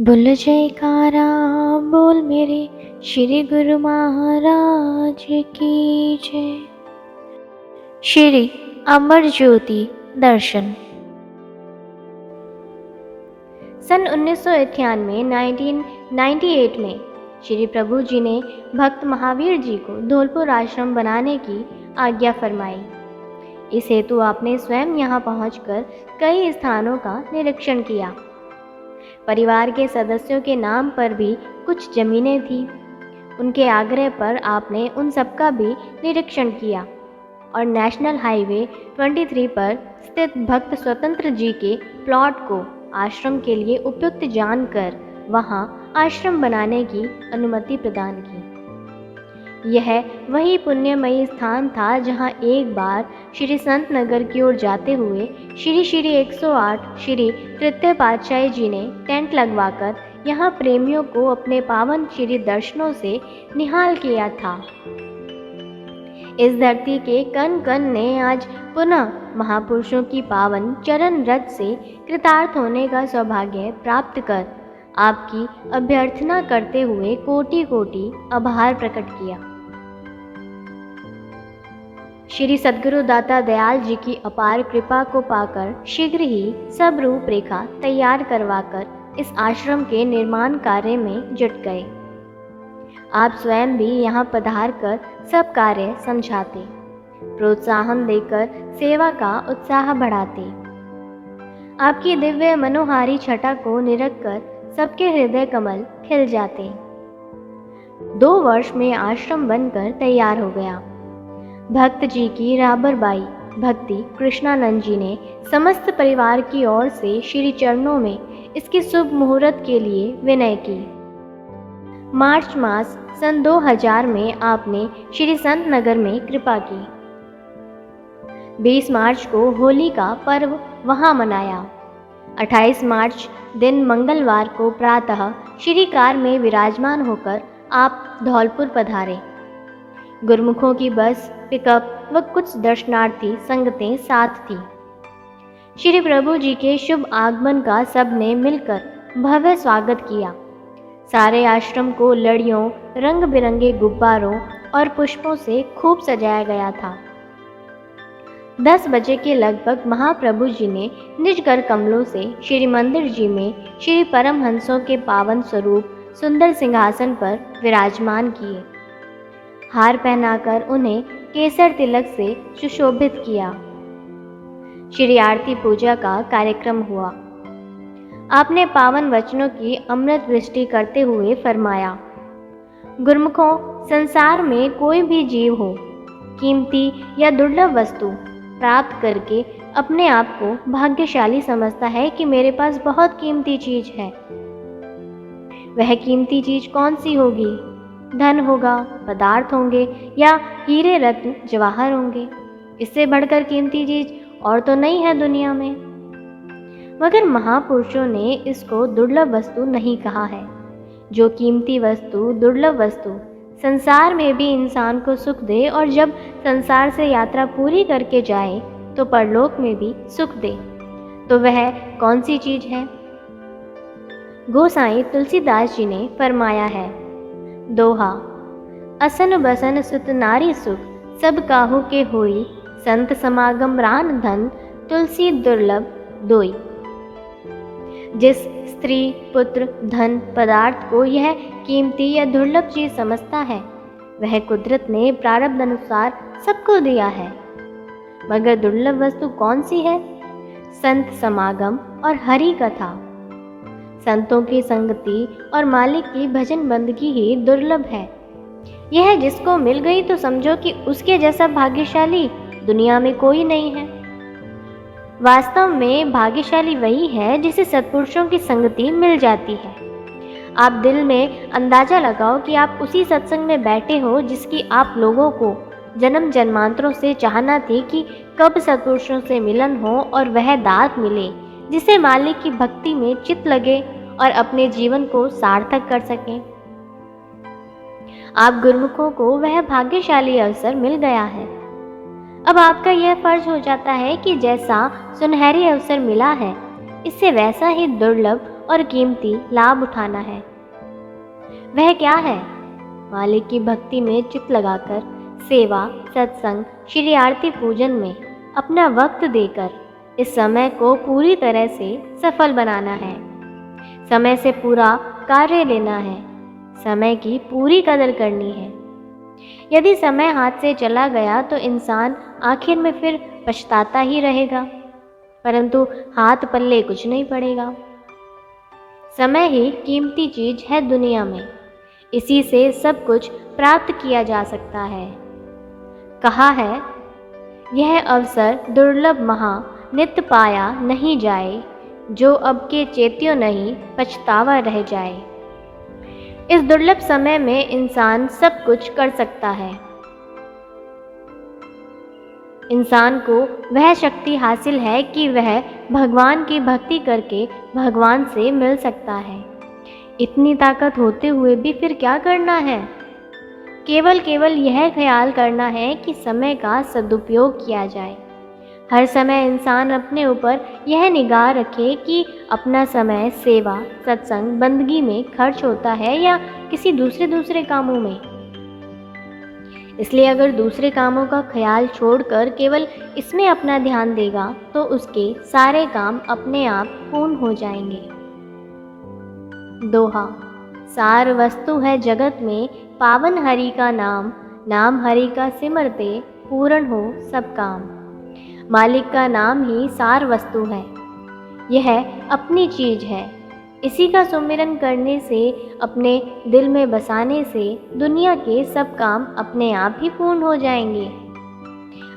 बोल जयकारा बोल मेरे श्री गुरु महाराज की जय। श्री अमर ज्योति दर्शन। सन 1998 1998 में श्री प्रभु जी ने भक्त महावीर जी को धौलपुर आश्रम बनाने की आज्ञा फरमाई। इस हेतु आपने स्वयं यहाँ पहुंचकर कई स्थानों का निरीक्षण किया। परिवार के सदस्यों के नाम पर भी कुछ जमीनें थीं। उनके आग्रह पर आपने उन सबका भी निरीक्षण किया और नेशनल हाईवे 23 पर स्थित भक्त स्वतंत्र जी के प्लॉट को आश्रम के लिए उपयुक्त जानकर वहां आश्रम बनाने की अनुमति प्रदान की। यह वही पुण्यमयी स्थान था जहां एक बार श्री संत नगर की ओर जाते हुए श्री 108 श्री तृतीय पातशाही जी ने टेंट लगवाकर यहाँ प्रेमियों को अपने पावन श्री दर्शनों से निहाल किया था। इस धरती के कण कण ने आज पुनः महापुरुषों की पावन चरण रज से कृतार्थ होने का सौभाग्य प्राप्त कर आपकी अभ्यर्थना करते हुए कोटि कोटि आभार प्रकट किया। श्री सद्गुरु दाता दयाल जी की अपार कृपा को पाकर शीघ्र ही सब रूपरेखा तैयार करवाकर इस आश्रम के निर्माण कार्य में जुट गए। आप स्वयं भी यहाँ पधार कर सब कार्य समझाते, प्रोत्साहन देकर सेवा का उत्साह बढ़ाते। आपकी दिव्य मनोहारी छटा को निरख कर सबके हृदय कमल खिल जाते। 2 वर्ष में आश्रम बनकर तैयार हो गया। भक्त जी की राबरबाई भक्ति कृष्णानंद जी ने समस्त परिवार की ओर से श्री चरणों में इसके शुभ मुहूर्त के लिए विनय की। मार्च मास सन 2000 में आपने श्री संत नगर में कृपा की। 20 मार्च को होली का पर्व वहां मनाया। 28 मार्च दिन मंगलवार को प्रातः श्री कार में विराजमान होकर आप धौलपुर पधारे। गुरमुखों की बस, पिकअप व कुछ दर्शनार्थी संगतें साथ थी। श्री प्रभु जी के शुभ आगमन का सबने मिलकर भव्य स्वागत किया। सारे आश्रम को लड़ियों, रंग बिरंगे गुब्बारों और पुष्पों से खूब सजाया गया था। 10 बजे के लगभग महाप्रभु जी ने निज कर कमलों से श्री मंदिर जी में श्री परमहंसों के पावन स्वरूप सुंदर सिंहासन पर विराजमान किए। हार पहनाकर उन्हें केसर तिलक से सुशोभित किया। श्री आरती पूजा का कार्यक्रम हुआ। आपने पावन वचनों की अमृत वृष्टि करते हुए फरमाया, गुरमुखों, संसार में कोई भी जीव हो, कीमती या दुर्लभ वस्तु प्राप्त करके अपने आप को भाग्यशाली समझता है कि मेरे पास बहुत कीमती चीज है। वह कीमती चीज कौन सी होगी? धन होगा, पदार्थ होंगे या हीरे रत्न जवाहर होंगे। इससे बढ़कर कीमती चीज और तो नहीं है दुनिया में। मगर महापुरुषों ने इसको दुर्लभ वस्तु नहीं कहा है। जो कीमती वस्तु, दुर्लभ वस्तु संसार में भी इंसान को सुख दे और जब संसार से यात्रा पूरी करके जाए तो परलोक में भी सुख दे, तो वह कौन सी चीज है? गोसाई तुलसीदास जी ने फरमाया है, दोहा, असन बसन सुत नारी सुख, सब काहू के होई, संत समागम रान धन, तुलसी दुर्लभ दोई। जिस स्त्री, पुत्र, धन, पदार्थ को यह कीमती या दुर्लभ चीज समझता है, वह कुदरत ने प्रारब्ध अनुसार सबको दिया है। मगर दुर्लभ वस्तु कौन सी है? संत समागम और हरि कथा। संतों की संगति और मालिक की भजन बंदगी ही दुर्लभ है। यह जिसको मिल गई तो समझो कि उसके जैसा भाग्यशाली दुनिया में कोई नहीं है। वास्तव में भाग्यशाली वही है जिसे सत्पुरुषों की संगति मिल जाती है। आप दिल में अंदाजा लगाओ कि आप उसी सत्संग में बैठे हो जिसकी आप लोगों को जन्म जन्मांतरों से चाहना थी कि कब सत्पुरुषों से मिलन हो और वह दात मिले जिसे मालिक की भक्ति में चित्त लगे और अपने जीवन को सार्थक कर सकें। आप गुरुमुखों को वह भाग्यशाली अवसर मिल गया है। अब आपका यह फर्ज हो जाता है कि जैसा सुनहरी अवसर मिला है, इससे वैसा ही दुर्लभ और कीमती लाभ उठाना है। वह क्या है? मालिक की भक्ति में चित्त लगाकर सेवा, सत्संग, श्री आरती पूजन में अपना वक्त देकर इस समय को पूरी तरह से सफल बनाना है। समय से पूरा कार्य लेना है। समय की पूरी कदर करनी है। यदि समय हाथ से चला गया तो इंसान आखिर में फिर पछताता ही रहेगा, परंतु हाथ पल्ले कुछ नहीं पड़ेगा। समय ही कीमती चीज है दुनिया में। इसी से सब कुछ प्राप्त किया जा सकता है। कहा है, यह अवसर दुर्लभ महा नित्य पाया नहीं जाए, जो अब के चेत्यो नहीं पछतावा रह जाए। इस दुर्लभ समय में इंसान सब कुछ कर सकता है। इंसान को वह शक्ति हासिल है कि वह भगवान की भक्ति करके भगवान से मिल सकता है। इतनी ताकत होते हुए भी फिर क्या करना है? केवल यह ख्याल करना है कि समय का सदुपयोग किया जाए। हर समय इंसान अपने ऊपर यह निगाह रखे कि अपना समय सेवा, सत्संग, बंदगी में खर्च होता है या किसी दूसरे कामों में। इसलिए अगर दूसरे कामों का ख्याल छोड़कर केवल इसमें अपना ध्यान देगा तो उसके सारे काम अपने आप पूर्ण हो जाएंगे। दोहा, सार वस्तु है जगत में पावन हरि का नाम, नाम हरि का सिमरते पूर्ण हो सब काम। मालिक का नाम ही सार वस्तु है। यह अपनी चीज है। इसी का सुमिरन करने से, अपने दिल में बसाने से दुनिया के सब काम अपने आप ही पूर्ण हो जाएंगे।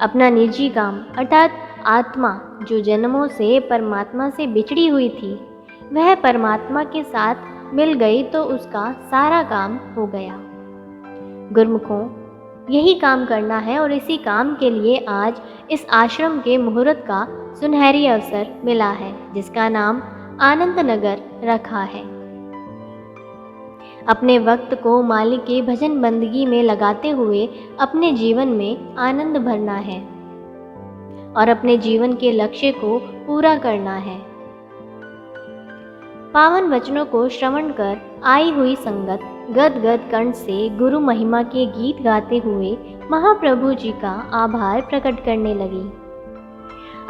अपना निजी काम अर्थात आत्मा जो जन्मों से परमात्मा से बिछड़ी हुई थी, वह परमात्मा के साथ मिल गई तो उसका सारा काम हो गया। गुरमुखों, यही काम करना है और इसी काम के लिए आज इस आश्रम के मुहूर्त का सुनहरी अवसर मिला है, जिसका नाम आनंद नगर रखा है। अपने वक्त को मालिक के भजन बंदगी में लगाते हुए अपने जीवन में आनंद भरना है और अपने जीवन के लक्ष्य को पूरा करना है। पावन वचनों को श्रवण कर आई हुई संगत गद कंठ से गुरु महिमा के गीत गाते हुए महाप्रभु जी का आभार प्रकट करने लगी।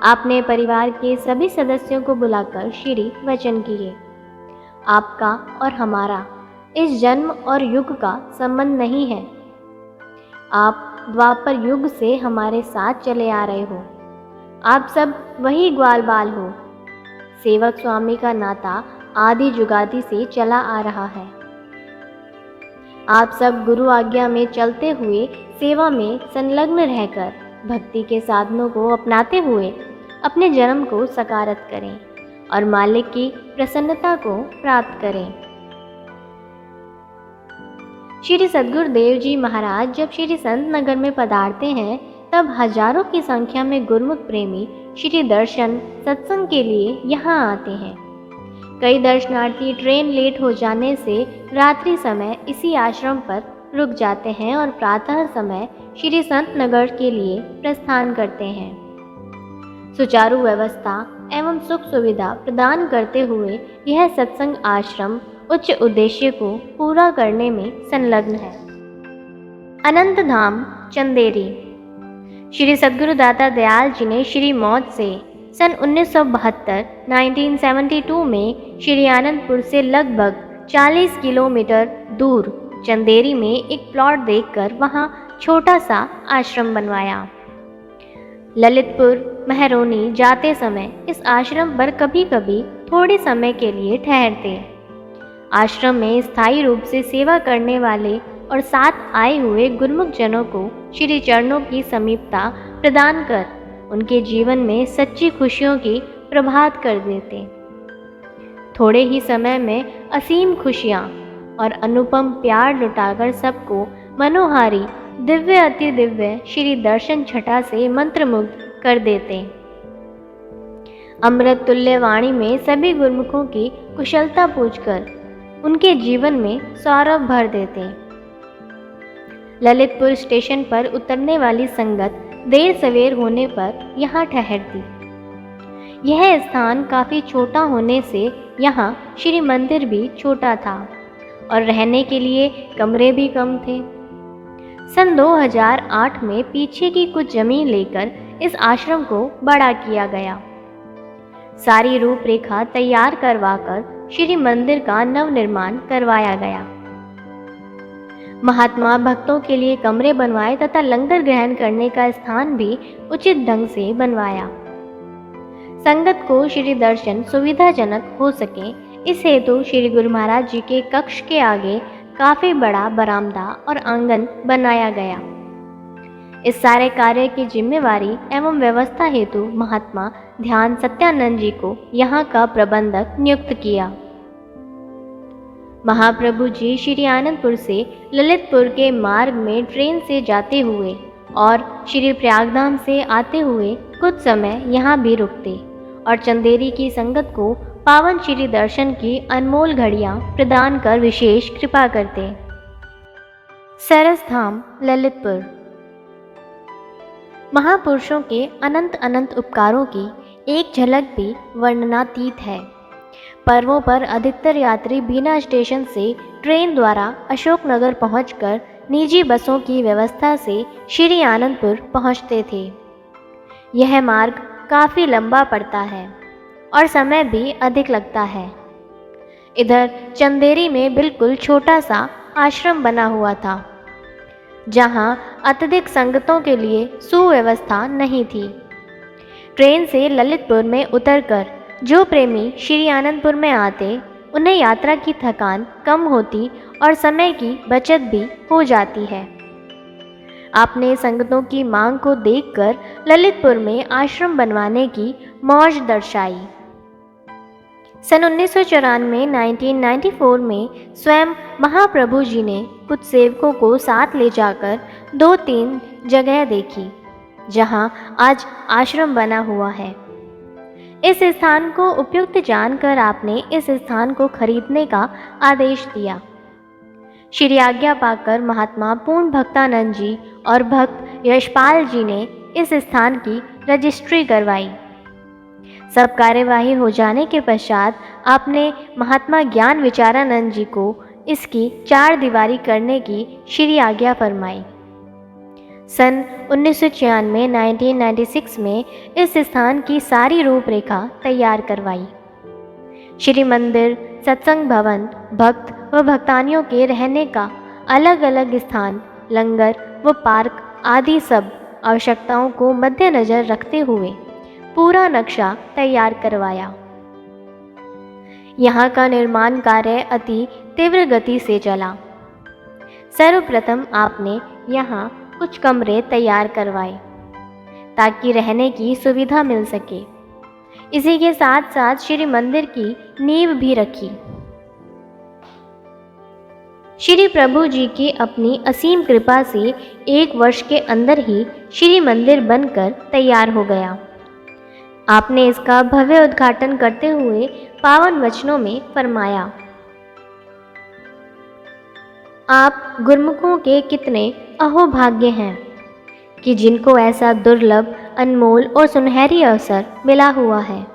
आपने परिवार के सभी सदस्यों को बुलाकर श्री वचन किए। आपका और हमारा इस जन्म और युग का संबंध नहीं है। आप द्वापर युग से हमारे साथ चले आ रहे हो। आप सब वही ग्वाल बाल हो। सेवक स्वामी का नाता आदि जुगादि से चला आ रहा है। आप सब गुरु आज्ञा में चलते हुए सेवा में संलग्न रहकर भक्ति के साधनों को अपनाते हुए अपने जन्म को सकारत करें और मालिक की प्रसन्नता को प्राप्त करें। श्री सद्गुरुदेव जी महाराज जब श्री संत नगर में पधारते हैं तब हजारों की संख्या में गुरुमुख प्रेमी श्री दर्शन सत्संग के लिए यहाँ आते हैं। कई दर्शनार्थी ट्रेन लेट हो जाने से रात्रि समय इसी आश्रम पर रुक जाते हैं और प्रातः समय श्री संत नगर के लिए प्रस्थान करते हैं। सुचारू व्यवस्था एवं सुख सुविधा प्रदान करते हुए यह सत्संग आश्रम उच्च उद्देश्य को पूरा करने में संलग्न है। अनंत धाम चंदेरी। श्री सद्गुरु दाता दयाल जी ने श्री मौत से सन 1972 में श्री आनंदपुर से लगभग 40 किलोमीटर दूर चंदेरी में एक प्लॉट देखकर वहां छोटा सा आश्रम बनवाया। ललितपुर महरौनी जाते समय इस आश्रम पर कभी कभी थोड़े समय के लिए ठहरते। आश्रम में स्थायी रूप से सेवा करने वाले और साथ आए हुए गुरुमुख जनों को श्री चरणों की समीपता प्रदान कर उनके जीवन में सच्ची खुशियों की प्रभात कर देते। थोड़े ही समय में असीम खुशियाँ और अनुपम प्यार लुटाकर सबको मनोहारी दिव्य अति दिव्य श्री दर्शन छटा से मंत्रमुग्ध कर देते। अमृत तुल्य वाणी में सभी गुरुमुखों की कुशलता पूछकर उनके जीवन में सौरभ भर देते। ललितपुर स्टेशन पर उतरने वाली संगत देर सवेर होने पर यहाँ ठहरती। यह स्थान काफ़ी छोटा होने से यहाँ श्री मंदिर भी छोटा था और रहने के लिए कमरे भी कम थे। सन 2008 में पीछे की कुछ जमीन लेकर इस आश्रम को बड़ा किया गया। सारी रूपरेखा तैयार करवाकर श्री मंदिर का नवनिर्माण करवाया गया। महात्मा भक्तों के लिए कमरे बनवाए तथा लंगर ग्रहण करने का स्थान भी उचित ढंग से बनवाया। संगत को श्री दर्शन सुविधाजनक हो सके, इस हेतु श्री गुरु महाराज जी के कक्ष के आगे काफी बड़ा बरामदा और आंगन बनाया गया। इस सारे कार्य की जिम्मेवारी एवं व्यवस्था हेतु महात्मा ध्यान सत्यानंद जी को यहाँ का प्रबंधक नियुक्त किया। महाप्रभु जी श्री आनंदपुर से ललितपुर के मार्ग में ट्रेन से जाते हुए और श्री प्रयागधाम से आते हुए कुछ समय यहाँ भी रुकते और चंदेरी की संगत को पावन श्री दर्शन की अनमोल घड़ियाँ प्रदान कर विशेष कृपा करते। सरस धाम ललितपुर। महापुरुषों के अनंत अनंत उपकारों की एक झलक भी वर्णनातीत है। पर्वों पर अधिकतर यात्री बिना स्टेशन से ट्रेन द्वारा अशोकनगर पहुंचकर निजी बसों की व्यवस्था से श्री आनंदपुर पहुंचते थे। यह मार्ग काफ़ी लंबा पड़ता है और समय भी अधिक लगता है। इधर चंदेरी में बिल्कुल छोटा सा आश्रम बना हुआ था, जहां अत्यधिक संगतों के लिए सुव्यवस्था नहीं थी। ट्रेन से ललितपुर में उतरकर जो प्रेमी श्री आनंदपुर में आते, उन्हें यात्रा की थकान कम होती और समय की बचत भी हो जाती है। आपने संगतों की मांग को देखकर ललितपुर में आश्रम बनवाने की मौज दर्शाई। सन 1994 में स्वयं महाप्रभु जी ने कुछ सेवकों को साथ ले जाकर 2-3 जगह देखी, जहां आज आश्रम बना हुआ है। इस स्थान को उपयुक्त जानकर आपने इस स्थान को खरीदने का आदेश दिया। श्री आज्ञा पाकर महात्मा पूर्ण भक्तानंद जी और भक्त यशपाल जी ने इस स्थान की रजिस्ट्री करवाई। सब कार्यवाही हो जाने के पश्चात आपने महात्मा ज्ञान विचारानंद जी को इसकी 4 दीवारी करने की श्री आज्ञा फरमाई। सन 1996 में इस स्थान की सारी रूपरेखा तैयार करवाई। श्री मंदिर, सत्संग भवन, भक्त व भक्तानियों के रहने का अलग अलग स्थान, लंगर व पार्क आदि सब आवश्यकताओं को मद्देनजर रखते हुए पूरा नक्शा तैयार करवाया। यहाँ का निर्माण कार्य अति तीव्र गति से चला। सर्वप्रथम आपने यहाँ कुछ कमरे तैयार करवाए ताकि रहने की सुविधा मिल सके। इसी के साथ साथ श्री मंदिर की नींव भी रखी। श्री प्रभु जी की अपनी असीम कृपा से 1 वर्ष के अंदर ही श्री मंदिर बनकर तैयार हो गया। आपने इसका भव्य उद्घाटन करते हुए पावन वचनों में फरमाया, आप गुरमुखों के कितने अहोभाग्य हैं कि जिनको ऐसा दुर्लभ, अनमोल और सुनहरी अवसर मिला हुआ है।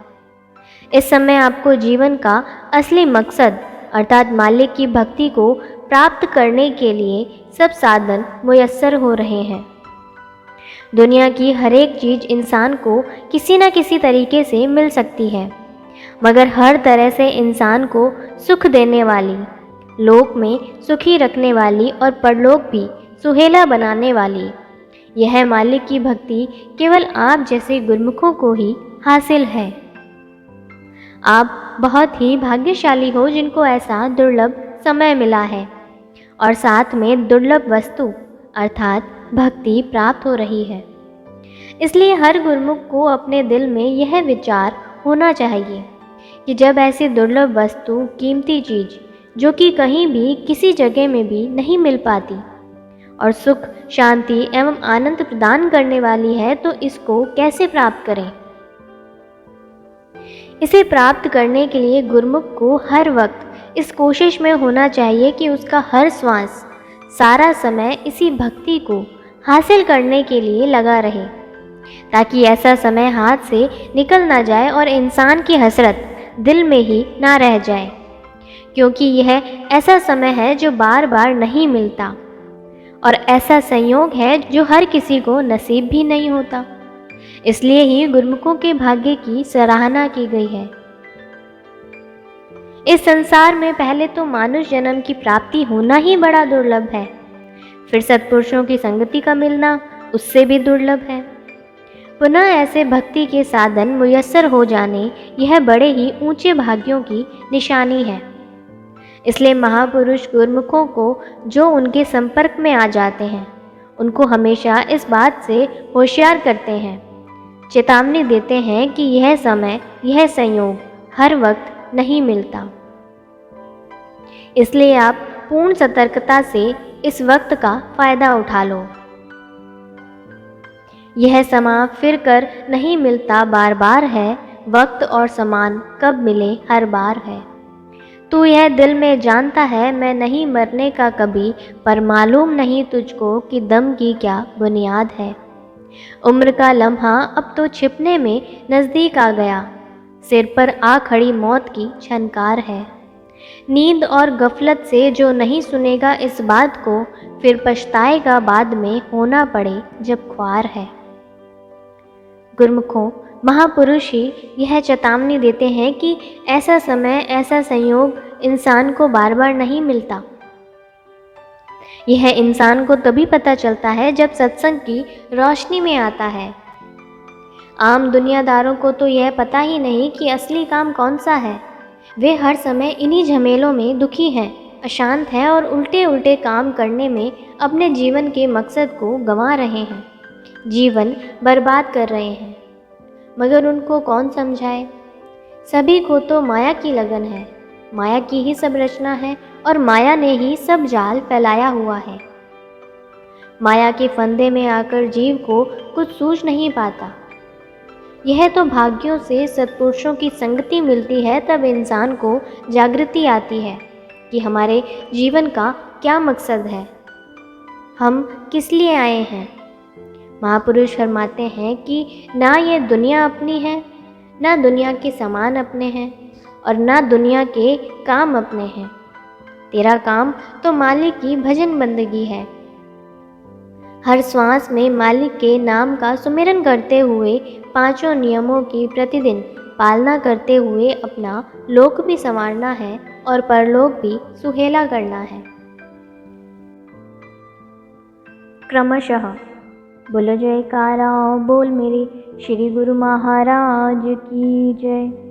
इस समय आपको जीवन का असली मकसद अर्थात मालिक की भक्ति को प्राप्त करने के लिए सब साधन मुयस्सर हो रहे हैं। दुनिया की हर एक चीज़ इंसान को किसी न किसी तरीके से मिल सकती है, मगर हर तरह से इंसान को सुख देने वाली, लोक में सुखी रखने वाली और परलोक भी सुहेला बनाने वाली यह मालिक की भक्ति केवल आप जैसे गुरमुखों को ही हासिल है। आप बहुत ही भाग्यशाली हो जिनको ऐसा दुर्लभ समय मिला है और साथ में दुर्लभ वस्तु अर्थात भक्ति प्राप्त हो रही है। इसलिए हर गुरमुख को अपने दिल में यह विचार होना चाहिए कि जब ऐसी दुर्लभ वस्तु, कीमती चीज़ जो कि कहीं भी किसी जगह में भी नहीं मिल पाती और सुख, शांति एवं आनंद प्रदान करने वाली है, तो इसको कैसे प्राप्त करें। इसे प्राप्त करने के लिए गुरमुख को हर वक्त इस कोशिश में होना चाहिए कि उसका हर श्वास, सारा समय इसी भक्ति को हासिल करने के लिए लगा रहे ताकि ऐसा समय हाथ से निकल ना जाए और इंसान की हसरत दिल में ही ना रह जाए, क्योंकि यह ऐसा समय है जो बार बार नहीं मिलता और ऐसा संयोग है जो हर किसी को नसीब भी नहीं होता। इसलिए ही गुरमुखों के भाग्य की सराहना की गई है। इस संसार में पहले तो मानुष जन्म की प्राप्ति होना ही बड़ा दुर्लभ है, फिर सत्पुरुषों की संगति का मिलना उससे भी दुर्लभ है। पुनः ऐसे भक्ति के साधन मुयस्सर हो जाने यह बड़े ही ऊंचे भाग्यों की निशानी है। इसलिए महापुरुष गुरमुखों को जो उनके संपर्क में आ जाते हैं उनको हमेशा इस बात से होशियार करते हैं, चेतावनी देते हैं कि यह समय, यह संयोग हर वक्त नहीं मिलता। इसलिए आप पूर्ण सतर्कता से इस वक्त का फायदा उठा लो। यह समा फिर कर नहीं मिलता बार बार है, वक्त और समान कब मिले हर बार है। तू यह दिल में जानता है मैं नहीं मरने का कभी, पर मालूम नहीं तुझको कि दम की क्या बुनियाद है। उम्र का लम्हा अब तो छिपने में नज़दीक आ गया, सिर पर आ खड़ी मौत की झनकार है। नींद और गफलत से जो नहीं सुनेगा इस बात को, फिर पछताएगा बाद में होना पड़े जब ख्वार है। गुरमुखों, महापुरुष ही यह चेतावनी देते हैं कि ऐसा समय, ऐसा संयोग इंसान को बार बार नहीं मिलता। यह इंसान को तभी पता चलता है जब सत्संग की रोशनी में आता है। आम दुनियादारों को तो यह पता ही नहीं कि असली काम कौन सा है। वे हर समय इन्हीं झमेलों में दुखी हैं, अशांत हैं और उल्टे उल्टे काम करने में अपने जीवन के मकसद को गंवा रहे हैं, जीवन बर्बाद कर रहे हैं। मगर उनको कौन समझाए? सभी को तो माया की लगन है, माया की ही सब रचना है और माया ने ही सब जाल फैलाया हुआ है। माया के फंदे में आकर जीव को कुछ सूझ नहीं पाता। यह तो भाग्यों से सत्पुरुषों की संगति मिलती है, तब इंसान को जागृति आती है कि हमारे जीवन का क्या मकसद है, हम किस लिए आए हैं। महापुरुष फरमाते हैं कि ना ये दुनिया अपनी है, ना दुनिया के सामान अपने हैं और ना दुनिया के काम अपने हैं। तेरा काम तो मालिक की भजन बंदगी है। हर श्वास में मालिक के नाम का सुमिरन करते हुए, पांचों नियमों की प्रतिदिन पालना करते हुए अपना लोक भी संवारना है और परलोक भी सुहेला करना है। क्रमशः बोलो जयकारा, बोल मेरे श्री गुरु महाराज की जय।